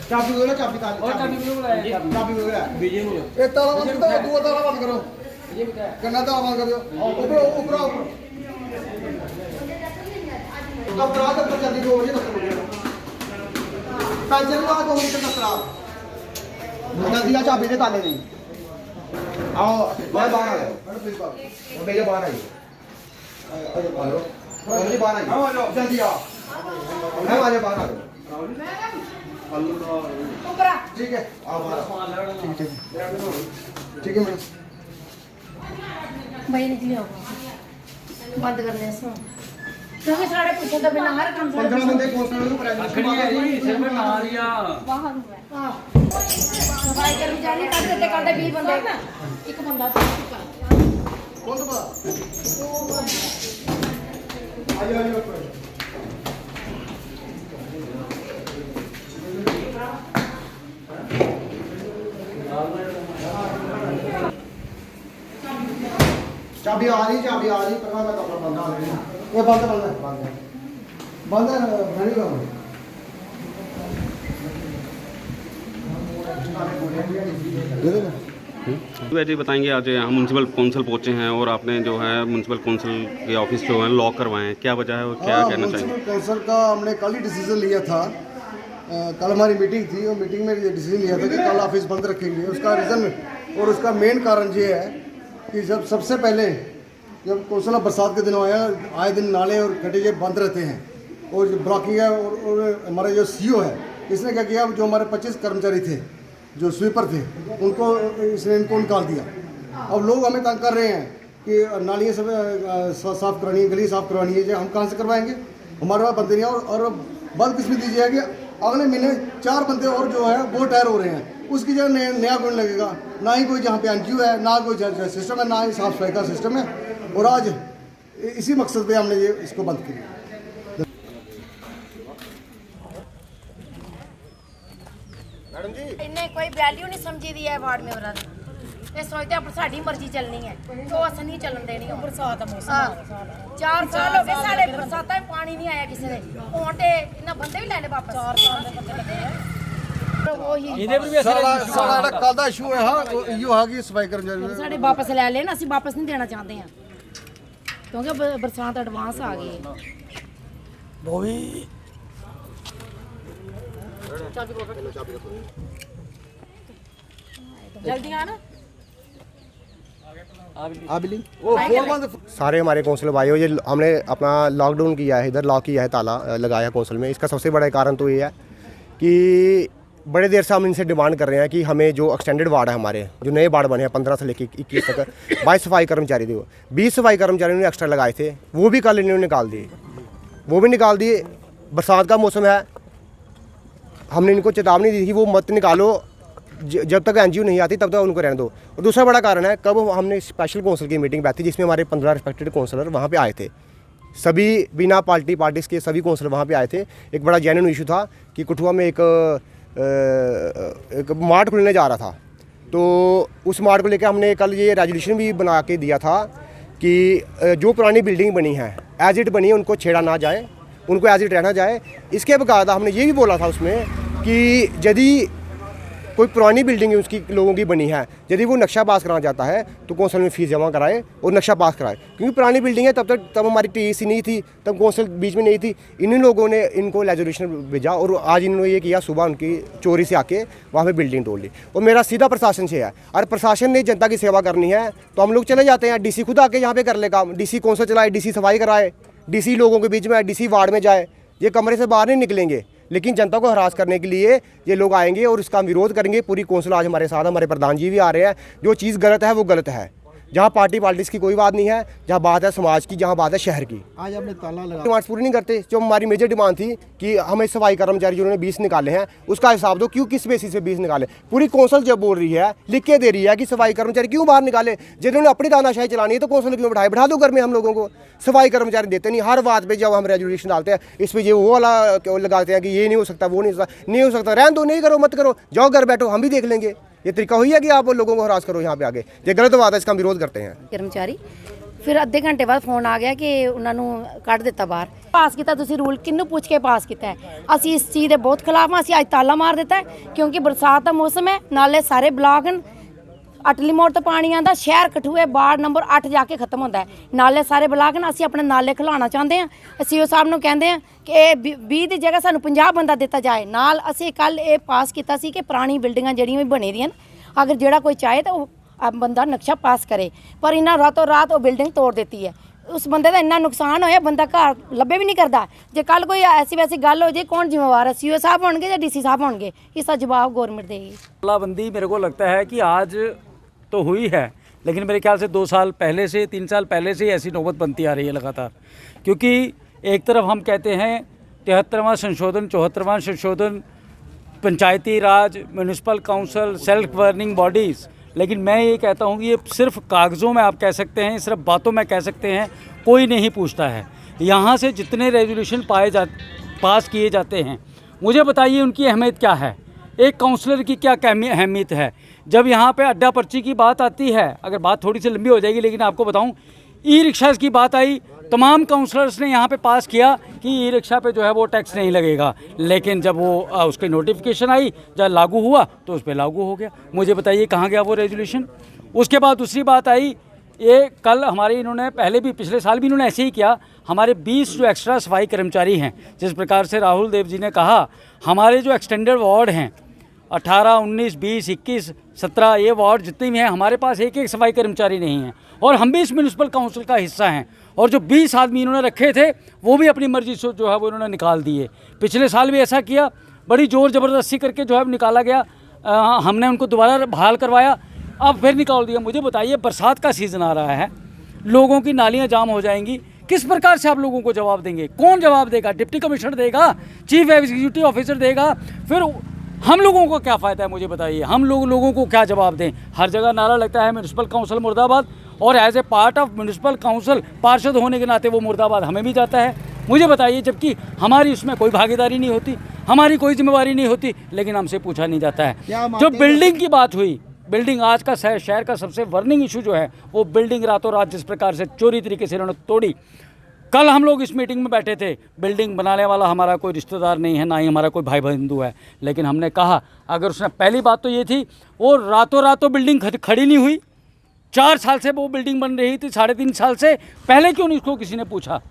चाबी हो गया, चाबी ताला, चाबी हो गया, चाबी हो गया, बीजे हो गया। एक ताला बंद करो, दो ताला बंद करो, करना ताला बंद करो, ऊपर ऊपर ऊपर। तब रात तक जल्दी 2 बजे तक हो पैसे लगा 2 बजे तक रात जल्दी आ, चाबी दे ताले नहीं। आओ मैं बाहर आ गया, वो भैया बाहर आइए, हेलो जल्दी बाहर आइए, जल्दी आओ, मैं बाहर आ गया। ठीक है आप ठीक है ठीक है मैडम भाई निकले होगा बंद कर ले इसको क्योंकि सारे पूछे तो बिना हर काम 15 बंदे कांस्टेबल को प्राइवेट खड़ी है जी सिर में मारिया बाहर हुआ हां सफाई कर्मचारी कर देते 20 बंदे एक बंदा कौन सा आइए चाबी आ रही पर मैं कपड़ा बंद आ रही ये बंद नहीं जी बताएंगे आज यहाँ म्यूनसिपल काउंसिल पहुँचे हैं और आपने जो है म्यूनसिपल काउंसिल के ऑफिस जो है लॉक करवाए हैं, क्या वजह है और क्या कहना चाहिए? म्यूनसिपल काउंसिल का हमने कल ही डिसीजन लिया था। कल हमारी मीटिंग थी और मीटिंग में ये डिसीजन लिया था कि कल ऑफिस बंद रखेंगे। उसका रीज़न और उसका मेन कारण ये है कि जब सबसे पहले जब कौशला बरसात के दिनों आए दिन नाले और खड्डे बंद रहते हैं और जो ब्लॉकिंग है और हमारा जो सीईओ है इसने क्या किया, जो हमारे 25 कर्मचारी थे जो स्वीपर थे उनको इसने इनको निकाल दिया। अब लोग हमें तंग कर रहे हैं कि नालियाँ सब साफ़ करवानी है, गली साफ़ करवानी है, जो हम कहाँ से करवाएंगे, हमारे पास बंदे नहीं। और बदकिस्मती दीजिए कि अगले महीने 4 बंदे और जो है वो टायर हो रहे हैं, उसकी जगह नया गुण लगेगा। ना ही कोई जहाँ पे एनजीओ है, ना कोई सिस्टम है, ना ही साफ सफाई का सिस्टम है। और आज इसी मकसद पे हमने ये इसको बंद किया। मैडम जी इन्हें कोई वैल्यू नहीं समझी दी है वार्ड मेंबरां ने। ये सोचते हैं साडी मर्जी चलनी है, जो अस नहीं चलन देनी। बरसात का मौसम 4 साल हो गए साढ़े बरसातां में पानी नहीं आया किसी ने। हुण ते इन्हां बंदे भी ले वापस 4 साल दे बंदे लगे हैं। साढ़ा कल दा इशू है इहो है कि सफाई कर्मचारी साढ़े वापस ले लेन, असीं वापस नहीं देना चाहते हैं क्योंकि बरसात एडवांस आ गई है। वो भी जल्दी आना। सारे हमारे कौंसिल भाई हो, ये हमने अपना लॉकडाउन किया है, इधर लॉक किया है, ताला लगाया कौंसिल में। इसका सबसे बड़ा कारण तो ये है कि बड़े देर से हम इनसे डिमांड कर रहे हैं कि हमें जो एक्सटेंडेड वार्ड है, हमारे जो नए वार्ड बने हैं 15 से लेकर 21 तक, 22 सफाई कर्मचारी थे, 20 सफाई कर्मचारी ने एक्स्ट्रा लगाए थे, वो भी कल इन्होंने निकाल दिए। बरसात का मौसम है, हमने इनको चेतावनी दी थी वो मत निकालो, जब तक एनजीओ नहीं आती तब तक उनको रहने दो। और दूसरा बड़ा कारण है, कब हमने स्पेशल काउंसिल की मीटिंग बैठी जिसमें हमारे 15 रिस्पेक्टेड काउंसलर वहाँ पे आए थे, सभी बिना पार्टीज के सभी काउंसलर वहाँ पे आए थे। एक बड़ा जेन्युइन इशू था कि कठुआ में एक मार्ट खुलने जा रहा था, तो उस मार्ट को लेकर हमने कल ये रेजोल्यूशन भी बना के दिया था कि जो पुरानी बिल्डिंग बनी है एज इट बनी है, उनको छेड़ा ना जाए, उनको एज इट रहना जाए। इसके बाद हमने ये भी बोला था उसमें कि यदि कोई पुरानी बिल्डिंग है उसकी लोगों की बनी है, यदि वो नक्शा पास कराना चाहता है तो कौंसिल में फ़ीस जमा कराए और नक्शा पास कराए, क्योंकि पुरानी बिल्डिंग है। तब हमारी टीसी नहीं थी, तब कौंसिल बीच में नहीं थी। इन्हीं लोगों ने इनको रेजोल्यूशन भेजा और आज इन्होंने ये किया, सुबह उनकी चोरी से आके वहाँ पे बिल्डिंग तोड़ ली। और मेरा सीधा प्रशासन से है, और प्रशासन ने जनता की सेवा करनी है तो हम लोग चले जाते हैं। डीसी खुद आके यहाँ पे कर ले काम, डीसी कौंसिल चलाए, डीसी सफाई कराए, डीसी लोगों के बीच में, डीसी वार्ड में जाए। ये कमरे से बाहर नहीं निकलेंगे, लेकिन जनता को हरास करने के लिए ये लोग आएंगे और इसका विरोध करेंगे। पूरी कौंसिल आज हमारे साथ, हमारे प्रधान जी भी आ रहे हैं। जो चीज़ गलत है वो गलत है। जहाँ पार्टी पॉलिटिक्स की कोई बात नहीं है, जहाँ बात है समाज की, जहाँ बात है शहर की। आज आपने ताला लगा, डिमांड्स पूरी नहीं करते। जो हमारी मेजर डिमांड थी कि हमें सफाई कर्मचारी जिन्होंने 20 निकाले हैं उसका हिसाब दो, क्यों किस बेसिस पे 20 निकाले। पूरी कौंसिल जब बोल रही है, लिख के दे रही है कि सफाई कर्मचारी क्यों बाहर निकाले। जिन्होंने अपनी तानाशाही चलानी है तो कौंसिल क्यों बढ़ा दो घर में हम लोगों को। सफाई कर्मचारी देते नहीं, हर बात पे जब हम रेजोल्यूशन डालते हैं इस पे ये वो वाला लगाते हैं कि ये नहीं हो सकता, वो नहीं हो सकता, रहने दो, नहीं करो, मत करो, जाओ घर बैठो, हम भी देख लेंगे। ये तरीका हुई है कि आप लोगों को हरास करो यहाँ पे आगे। ये गलत बात है, इसका हम विरोध करते हैं। ਕਰਮਚਾਰੀ ਫਿਰ ਅੱਧੇ ਘੰਟੇ ਬਾਅਦ ਫੋਨ ਆ ਗਿਆ ਕਿ ਉਹਨਾਂ ਨੂੰ ਕੱਢ ਦਿੱਤਾ ਬਾਹਰ। ਪਾਸ ਕੀਤਾ ਤੁਸੀਂ ਰੂਲ, ਕਿਹਨੂੰ ਪੁੱਛ ਕੇ ਪਾਸ ਕੀਤਾ ਹੈ? ਅਸੀਂ ਇਸ ਚੀਜ਼ ਦੇ ਬਹੁਤ ਖਿਲਾਫ ਹਾਂ। ਅਸੀਂ ਅੱਜ ਤਾਲਾ ਮਾਰ ਦਿੱਤਾ ਹੈ ਕਿਉਂਕਿ ਬਰਸਾਤ ਦਾ ਮੌਸਮ ਹੈ, ਨਾਲੇ ਸਾਰੇ ਬਲਾਕ ਹਨ। ਅਟਲੀ ਮੋੜ ਤੋਂ ਪਾਣੀ ਆਉਂਦਾ, ਸ਼ਹਿਰ ਕਠੂਏ ਵਾਰਡ ਨੰਬਰ 8 ਜਾ ਕੇ ਖਤਮ ਹੁੰਦਾ ਹੈ। ਨਾਲੇ ਸਾਰੇ ਬਲਾਕ ਹਨ। ਅਸੀਂ ਆਪਣੇ ਨਾਲੇ ਖਿਲਾਉਣਾ ਚਾਹੁੰਦੇ ਹਾਂ। ਸੀਓ ਸਾਹਿਬ ਨੂੰ ਕਹਿੰਦੇ ਹਾਂ ਕਿ ਇਹ 20 ਦੀ ਜਗ੍ਹਾ ਸਾਨੂੰ 50 ਬੰਦਾ ਦਿੱਤਾ ਜਾਏ। ਨਾਲ ਅਸੀਂ ਕੱਲ ਇਹ ਪਾਸ ਕੀਤਾ ਸੀ ਕਿ ਪੁਰਾਣੀ ਬਿਲਡਿੰਗਾਂ ਜਿਹੜੀਆਂ ਵੀ ਬਣੀ ਦੀਆਂ ਅਗਰ ਜਿਹੜਾ ਕੋਈ ਚਾਹੇ ਤਾਂ ਉਹ ਬੰਦਾ ਨਕਸ਼ਾ ਪਾਸ ਕਰੇ, ਪਰ ਇਹਨਾਂ ਰਾਤੋਂ ਰਾਤ ਉਹ ਬਿਲਡਿੰਗ ਤੋੜ ਦਿੱਤੀ ਹੈ। ਉਸ ਬੰਦੇ ਦਾ ਇੰਨਾ ਨੁਕਸਾਨ ਹੋਇਆ, ਬੰਦਾ ਘਰ ਲੱਭੇ ਵੀ ਨਹੀਂ ਕਰਦਾ। ਜੇ ਕੱਲ ਕੋਈ ਐਸੀ ਵੈਸੀ ਗੱਲ ਹੋ ਜੇ, ਕੌਣ ਜ਼ਿੰਮੇਵਾਰ ਹੈ? सीओ साहब होंगे या डीसी साहब होंगे? इसका जवाब गवर्नमेंट देगी। तालाबंदी मेरे को लगता है कि आज तो हुई है, लेकिन मेरे ख्याल से 2 साल पहले से, 3 साल पहले से ऐसी नौबत बनती आ रही है लगातार। क्योंकि एक तरफ हम कहते हैं 73वां संशोधन, 74वां संशोधन, Panchayati Raj, municipal council, self governing bodies, लेकिन मैं ये कहता हूँ कि ये सिर्फ कागज़ों में आप कह सकते हैं, सिर्फ बातों में कह सकते हैं, कोई नहीं पूछता है। यहाँ से जितने रेजोल्यूशन पास किए जाते हैं, मुझे बताइए उनकी अहमियत क्या है, एक काउंसलर की क्या अहमियत है। जब यहाँ पे अड्डा पर्ची की बात आती है, अगर बात थोड़ी सी लंबी हो जाएगी, लेकिन आपको बताऊँ, ई रिक्शा की बात आई, तमाम काउंसलर्स ने यहाँ पे पास किया कि ई रिक्शा पे जो है वो टैक्स नहीं लगेगा, लेकिन जब वो उसकी नोटिफिकेशन आई, जब लागू हुआ तो उस पर लागू हो गया। मुझे बताइए कहाँ गया वो रेजोल्यूशन। उसके बाद दूसरी बात आई, ये कल हमारे इन्होंने पहले भी, पिछले साल भी इन्होंने ऐसे ही किया। हमारे 20 जो एक्स्ट्रा सफाई कर्मचारी हैं, जिस प्रकार से राहुल देव जी ने कहा, हमारे जो एक्सटेंडेड वार्ड हैं 18, 19, 20, 21, 17 ये वार्ड जितने भी हैं, हमारे पास एक सफाई कर्मचारी नहीं है, और हम भी इस म्यूनिसिपल काउंसिल का हिस्सा हैं। और जो 20 आदमी इन्होंने रखे थे वो भी अपनी मर्जी से जो है वो इन्होंने निकाल दिए। पिछले साल भी ऐसा किया, बड़ी ज़ोर ज़बरदस्ती करके जो है निकाला गया। हमने उनको दोबारा बहाल करवाया, अब फिर निकाल दिया। मुझे बताइए, बरसात का सीज़न आ रहा है, लोगों की नालियाँ जाम हो जाएंगी, किस प्रकार से आप लोगों को जवाब देंगे? कौन जवाब देगा? डिप्टी कमिश्नर देगा, चीफ एग्जीक्यूटिव ऑफिसर देगा, फिर हम लोगों को क्या फ़ायदा है? मुझे बताइए, हम लोगों को क्या जवाब दें? हर जगह नारा लगता है म्यूनिसिपल काउंसिल मुर्दाबाद, और as a part of municipal council पार्षद होने के नाते वो मुर्दाबाद हमें भी जाता है। मुझे बताइए, जबकि हमारी उसमें कोई भागीदारी नहीं होती, हमारी कोई जिम्मेवारी नहीं होती, लेकिन हमसे पूछा नहीं जाता है। जो बिल्डिंग की बात हुई, बिल्डिंग आज का शहर का सबसे वर्निंग इशू जो है वो बिल्डिंग रातों रात जिस प्रकार से चोरी तरीके से इन्होंने तोड़ी। कल हम लोग इस मीटिंग में बैठे थे, बिल्डिंग बनाने वाला हमारा कोई रिश्तेदार नहीं है, ना ही हमारा कोई भाई बंधु है, लेकिन हमने कहा अगर उसने, पहली बात तो ये थी वो रातों रात तो बिल्डिंग खड़ी नहीं हुई। 4 साल से वो बिल्डिंग बन रही थी, 3.5 साल से, पहले क्यों नहीं उसको किसी ने पूछा?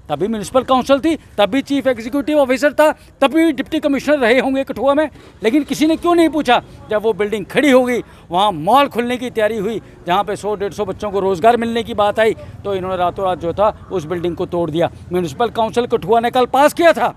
तभी म्यूनिसिपल काउंसिल थी, तभी चीफ एग्जीक्यूटिव ऑफिसर था, तभी डिप्टी कमिश्नर रहे होंगे कठुआ में, लेकिन किसी ने क्यों नहीं पूछा? जब वो बिल्डिंग खड़ी हो गई, वहाँ मॉल खुलने की तैयारी हुई, जहाँ पे 100-150 बच्चों को रोज़गार मिलने की बात आई, तो इन्होंने रातों रात जो था उस बिल्डिंग को तोड़ दिया। म्यूनिसिपल काउंसिल कठुआ ने कल पास किया था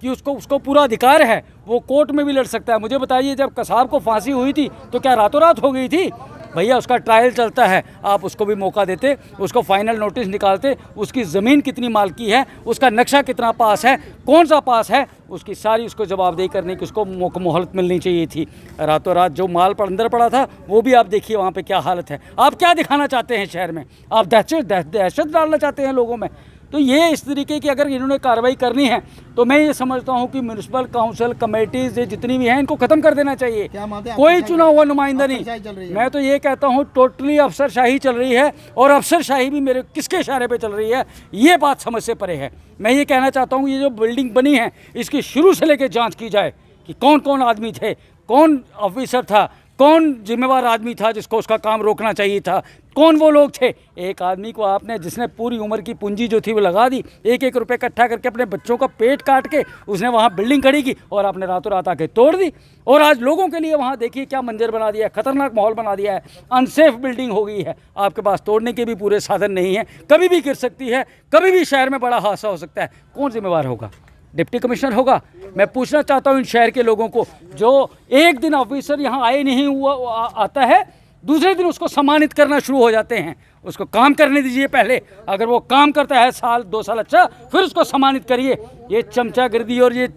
कि उसको पूरा अधिकार है, वो कोर्ट में भी लड़ सकता है। मुझे बताइए, जब कसाब को फांसी हुई थी तो क्या रातों रात हो गई थी? भैया, उसका ट्रायल चलता है, आप उसको भी मौका देते, उसको फाइनल नोटिस निकालते, उसकी ज़मीन कितनी मालकी है, उसका नक्शा कितना पास है, कौन सा पास है, उसकी सारी उसको जवाबदेही करने की उसको मोहलत मिलनी चाहिए थी। रातों रात जो माल पर अंदर पड़ा था वो भी आप देखिए वहाँ पे क्या हालत है। आप क्या दिखाना चाहते हैं शहर में? आप दहशत डालना चाहते हैं लोगों में? तो ये इस तरीके की अगर इन्होंने कार्रवाई करनी है तो मैं ये समझता हूँ कि म्यूनिसिपल काउंसिल कमेटीज जितनी भी हैं इनको ख़त्म कर देना चाहिए। कोई चुना हुआ नुमाइंदा नहीं। मैं तो ये कहता हूँ टोटली अफसरशाही चल रही है, और अफसरशाही भी मेरे किसके इशारे पे चल रही है ये बात समझ से परे है। मैं ये कहना चाहता हूँ ये जो बिल्डिंग बनी है इसकी शुरू से लेकर जाँच की जाए कि कौन कौन आदमी थे, कौन ऑफिसर था, कौन जिम्मेवार आदमी था जिसको उसका काम रोकना चाहिए था, कौन वो लोग थे? एक आदमी को आपने, जिसने पूरी उम्र की पूंजी जो थी वो लगा दी, एक एक रुपये इकट्ठा करके अपने बच्चों का पेट काट के उसने वहाँ बिल्डिंग खड़ी की और आपने रातों रात आके तोड़ दी। और आज लोगों के लिए वहाँ देखिए क्या मंजर बना दिया है, खतरनाक माहौल बना दिया है, अनसेफ बिल्डिंग हो गई है। आपके पास तोड़ने के भी पूरे साधन नहीं है, कभी भी गिर सकती है, कभी भी शहर में बड़ा हादसा हो सकता है। कौन जिम्मेवार होगा? डिप्टी कमिश्नर होगा? मैं पूछना चाहता हूँ इन शहर के लोगों को, जो एक दिन ऑफिसर यहाँ आए नहीं हुआ आता है, दूसरे दिन उसको सम्मानित करना शुरू हो जाते हैं। उसको काम करने दीजिए पहले, अगर वो काम करता है साल 2 साल अच्छा, फिर उसको सम्मानित करिए। ये चमचागिर्दी और ये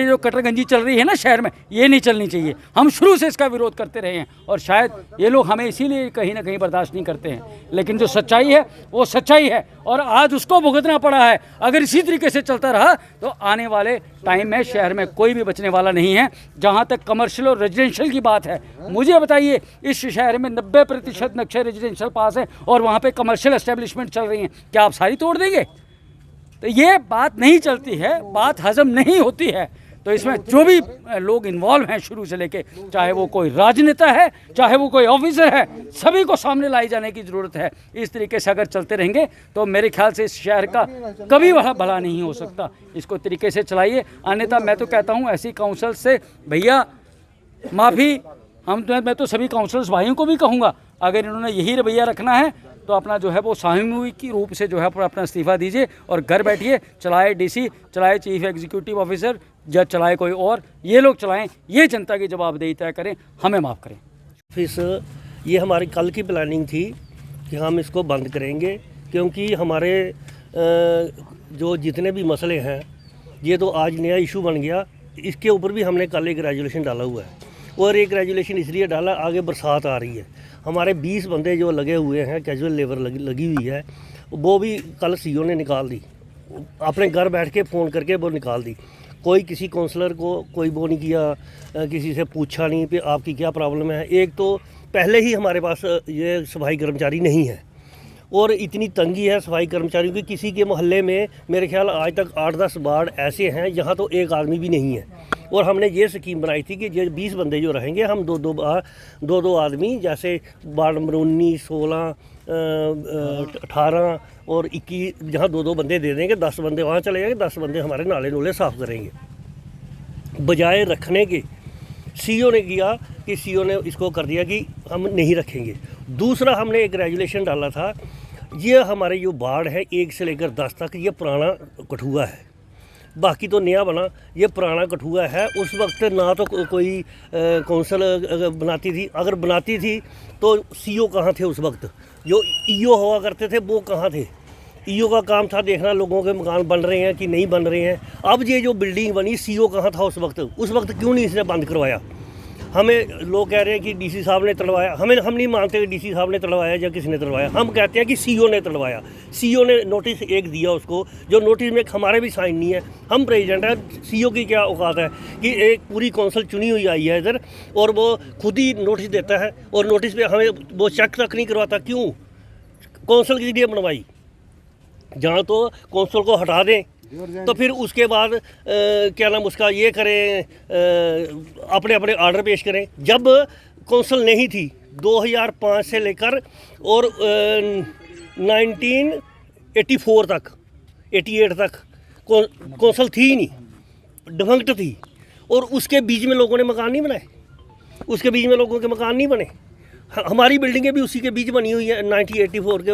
जो कटरगंजी चल रही है ना शहर में, ये नहीं चलनी चाहिए। हम शुरू से इसका विरोध करते रहे हैं और शायद ये लोग हमें इसीलिए कहीं ना कहीं बर्दाश्त नहीं करते हैं। लेकिन जो सच्चाई है वो सच्चाई है और आज उसको भुगतना पड़ा है। अगर इसी तरीके से चलता रहा तो आने वाले टाइम में शहर में कोई भी बचने वाला नहीं है। जहाँ तक कमर्शियल और रेजिडेंशियल की बात है, मुझे बताइए इस शहर में 90% नक्शे रेजिडेंशियल पास हैं और वहाँ पे कमर्शियल एस्टेब्लिशमेंट चल रही हैं। क्या आप सारी तोड़ देंगे? तो ये बात नहीं चलती है, बात हजम नहीं होती है। तो इसमें जो भी लोग इन्वॉल्व हैं शुरू से लेके, चाहे वो कोई राजनेता है, चाहे वो कोई ऑफिसर है, सभी को सामने लाई जाने की ज़रूरत है। इस तरीके से अगर चलते रहेंगे तो मेरे ख्याल से इस शहर का कभी भला नहीं हो सकता। इसको तरीके से चलाइए, अन्यथा मैं तो कहता हूँ ऐसी काउंसिल से भैया माफ़ी। मैं तो सभी काउंसलर्स भाइयों को भी कहूँगा, अगर इन्होंने यही रवैया रखना है तो अपना जो है वो सामूहिक रूप से जो है अपना इस्तीफ़ा दीजिए और घर बैठिए। चलाए डीसी, चलाए चीफ एग्जीक्यूटिव ऑफिसर, या चलाए कोई और, ये लोग चलाएं, ये जनता की जवाबदेही तय करें, हमें माफ़ करें। ऑफिस ये हमारी कल की प्लानिंग थी कि हम इसको बंद करेंगे, क्योंकि हमारे जो जितने भी मसले हैं, ये तो आज नया इशू बन गया। इसके ऊपर भी हमने कल एक रेजुलेशन डाला हुआ है और एक रेजुलेशन इसलिए डाला, आगे बरसात आ रही है। हमारे 20 बंदे जो लगे हुए हैं, कैजुअल लेबर लगी हुई है, वो भी कल सीओ ने निकाल दी, अपने घर बैठ के फ़ोन करके वो निकाल दी। कोई किसी काउंसलर को कोई वो नहीं किया, किसी से पूछा नहीं कि आपकी क्या प्रॉब्लम है। एक तो पहले ही हमारे पास ये सफाई कर्मचारी नहीं है और इतनी तंगी है सफाई कर्मचारियों की, किसी के मोहल्ले में मेरे ख्याल आज तक 8-10 वार्ड ऐसे हैं जहाँ तो एक आदमी भी नहीं है। और हमने ये स्कीम बनाई थी कि ये 20 बंदे जो रहेंगे, हम दो आदमी, जैसे वार्ड नंबर 19, 16, 18 और 21, जहाँ 2 बंदे दे देंगे, 10 बंदे वहाँ चले जाएंगे, 10 बंदे हमारे नाले नूले साफ़ करेंगे। बजाय रखने के सीओ ने किया कि सीओ ने इसको कर दिया कि हम नहीं रखेंगे। दूसरा हमने एक रेजुलेशन डाला था, ये हमारे जो वार्ड है 1 से लेकर 10 तक, ये पुराना कठुआ है, बाकी तो नया बना, ये पुराना कठुआ है। उस वक्त ना तो कोई कौंसल बनाती थी, अगर बनाती थी तो सीओ कहाँ थे उस वक्त, जो ईओ हुआ करते थे वो कहाँ थे। ईओ का काम था देखना लोगों के मकान बन रहे हैं कि नहीं बन रहे हैं। अब ये जो बिल्डिंग बनी, सीओ कहाँ था उस वक्त क्यों नहीं इसने बंद करवाया। हमें लोग कह रहे हैं कि डीसी साहब ने तड़वाया, हम नहीं मानते कि डीसी साहब ने तड़वाया या किसी ने तड़वाया, हम कहते हैं कि सीओ ने तड़वाया। सीओ ने नोटिस एक दिया उसको, जो नोटिस में हमारे भी साइन नहीं है। हम प्रेसिडेंट हैं, सीओ की क्या औकात है कि एक पूरी कौंसिल चुनी हुई आई है इधर और वो खुद ही नोटिस देता है और नोटिस पे हमें वो चेक तक नहीं करवाता। क्यों? कौंसिल के लिए बनवाई, जहाँ तो कौंसिल को हटा दें तो फिर उसके बाद क्या नाम उसका ये करें, अपने अपने आर्डर पेश करें। जब कौंसिल नहीं थी 2005 से लेकर और 1984 तक 88 तक कौंसिल थी ही नहीं, डिफंक्ट थी। और उसके बीच में लोगों ने मकान नहीं बनाए, उसके बीच में लोगों के मकान नहीं बने। हमारी बिल्डिंगें भी उसी के बीच बनी हुई है, 1984 के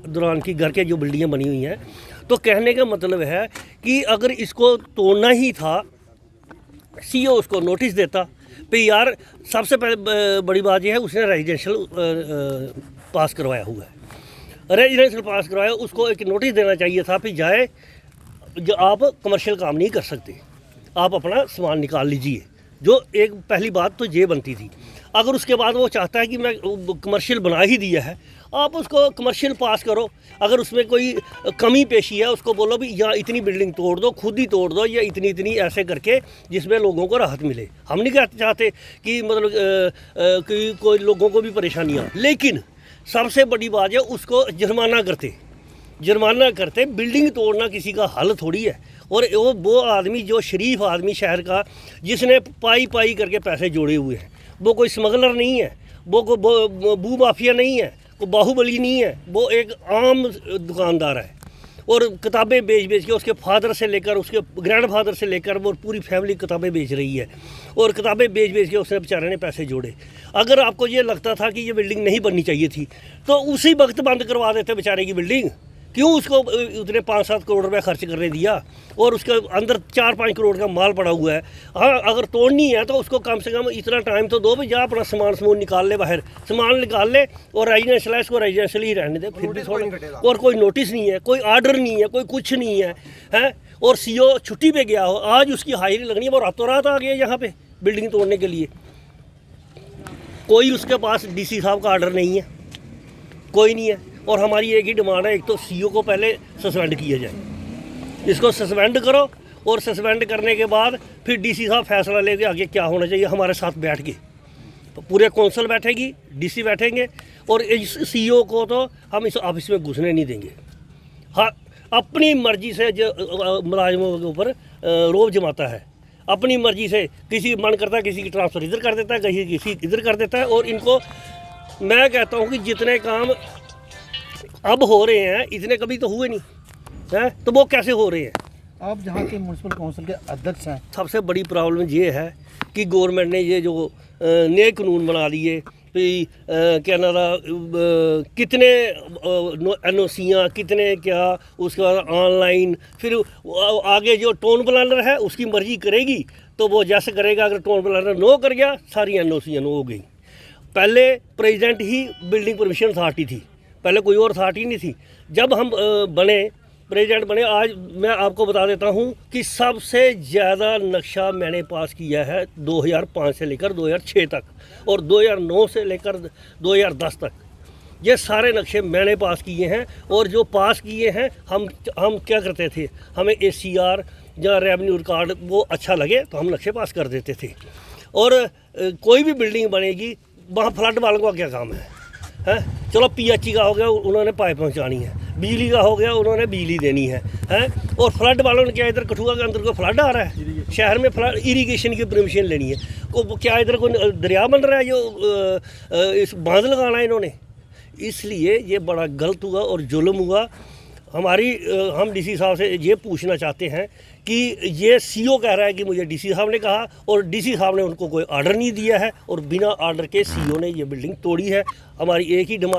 दौरान की घर के जो बिल्डिंगें बनी हुई हैं। तो कहने का मतलब है कि अगर इसको तोड़ना ही था, सीओ उसको नोटिस देता पे यार। सबसे पहले बड़ी बात यह है उसने रेजिडेंशियल पास करवाया हुआ है, रेजिडेंशियल पास करवाया, उसको एक नोटिस देना चाहिए था कि जाए जो आप कमर्शियल काम नहीं कर सकते, आप अपना सामान निकाल लीजिए। जो एक पहली बात तो ये बनती थी। अगर उसके बाद वो चाहता है कि मैं कमर्शियल बना ही दिया है, आप उसको कमर्शियल पास करो। अगर उसमें कोई कमी पेशी है उसको बोलो भी यहाँ इतनी बिल्डिंग तोड़ दो, खुद ही तोड़ दो, या इतनी ऐसे करके जिसमें लोगों को राहत मिले। हम नहीं चाहते कि मतलब कि कोई लोगों को भी परेशानियाँ, लेकिन सबसे बड़ी बात है उसको जुर्माना करते जुर्माना करते। बिल्डिंग तोड़ना किसी का हल थोड़ी है। और वो आदमी जो शरीफ आदमी शहर का, जिसने पाई करके पैसे जोड़े हुए हैं, वो कोई स्मगलर नहीं है, वो कोई बू माफिया नहीं है, कोई बाहुबली नहीं है, वो एक आम दुकानदार है। और किताबें बेच के उसके फादर से लेकर उसके ग्रैंडफादर से लेकर वो पूरी फैमिली किताबें बेच रही है। और किताबें बेच के उसने बेचारे ने पैसे जोड़े। अगर आपको ये लगता था कि ये बिल्डिंग नहीं बननी चाहिए थी तो उसी वक्त बंद करवा देते बेचारे की बिल्डिंग। क्यों उसको उतने 5-7 करोड़ रुपया खर्च करने दिया? और उसके अंदर 4-5 करोड़ का माल पड़ा हुआ है। हाँ, अगर तोड़नी है तो उसको कम से कम इतना टाइम तो दो भी, जा अपना सामान निकाल ले, बाहर सामान निकाल ले और रेजिडेंशियल है इसको रेजिडेंशियल ही रहने दे, फिर भी थोड़ा। और कोई नोटिस नहीं है, कोई आर्डर नहीं है, कोई कुछ नहीं है, हैं? और सीओ छुट्टी पे गया हो, आज उसकी हाजिरी लगनी है, वो रातों रात आ गया यहाँ पे बिल्डिंग तोड़ने के लिए। कोई उसके पास डीसी साहब का आर्डर नहीं है, कोई नहीं है। और हमारी एक ही डिमांड है, एक तो सीओ को पहले सस्पेंड किया जाए, इसको सस्पेंड करो। और सस्पेंड करने के बाद फिर डीसी साहब फैसला लेके आगे क्या होना चाहिए हमारे साथ बैठ के। तो पूरे कौंसिल बैठेगी, डीसी बैठेंगे, और इस सीओ को तो हम इस ऑफिस में घुसने नहीं देंगे। हाँ, अपनी मर्जी से जो मुलाजिमों के ऊपर रोब जमाता है, अपनी मर्जी से किसी मन करता है किसी की ट्रांसफ़र इधर कर देता है, किसी इधर कर देता है। और इनको मैं कहता हूँ कि जितने काम अब हो रहे हैं इतने कभी तो हुए नहीं हैं, तो वो कैसे हो रहे हैं? आप जहाँ के म्यूनसिपल काउंसिल के अध्यक्ष हैं, सबसे बड़ी प्रॉब्लम ये है कि गवर्नमेंट ने ये जो नए कानून बना दिए, क्या ना था, कितने एनओसियाँ कितने क्या, उसके बाद ऑनलाइन, फिर आगे जो टाउन प्लानर है उसकी मर्जी करेगी तो वो जैसे करेगा। अगर टाउन प्लानर नो कर गया सारी एनओसियाँ नो हो गई। पहले प्रेसिडेंट ही बिल्डिंग परमिशन अथॉरिटी थी, पहले कोई और अथॉरिटी नहीं थी। जब हम प्रेसिडेंट बने, आज मैं आपको बता देता हूं कि सबसे ज़्यादा नक्शा मैंने पास किया है 2005 से लेकर 2006 तक, और 2009 से लेकर 2010 तक। ये सारे नक्शे मैंने पास किए हैं। और जो पास किए हैं हम क्या करते थे, हमें ACR या रेवेन्यू रिकॉर्ड वो अच्छा लगे तो हम नक्शे पास कर देते थे। और कोई भी बिल्डिंग बनेगी वहाँ फ्लड वालों का क्या काम है? चलो PHE का हो गया, उन्होंने पाइप पहुंचानी है, बिजली का हो गया, उन्होंने बिजली देनी है, और फ्लड वालों ने क्या, इधर कठुआ के अंदर को फ्लड आ रहा है, शहर में फ्लड इरीगेशन की परमिशन लेनी है, को क्या इधर को दरिया बन रहा है जो इस बांध लगाना है इन्होंने। इसलिए ये बड़ा गलत हुआ और जुल्म हुआ। हम डीसी साहब से ये पूछना चाहते हैं कि ये सीओ कह रहा है कि मुझे डीसी साहब ने कहा, और डीसी साहब ने उनको कोई आर्डर नहीं दिया है, और बिना आर्डर के सीओ ने ये बिल्डिंग तोड़ी है। हमारी एक ही डिमांड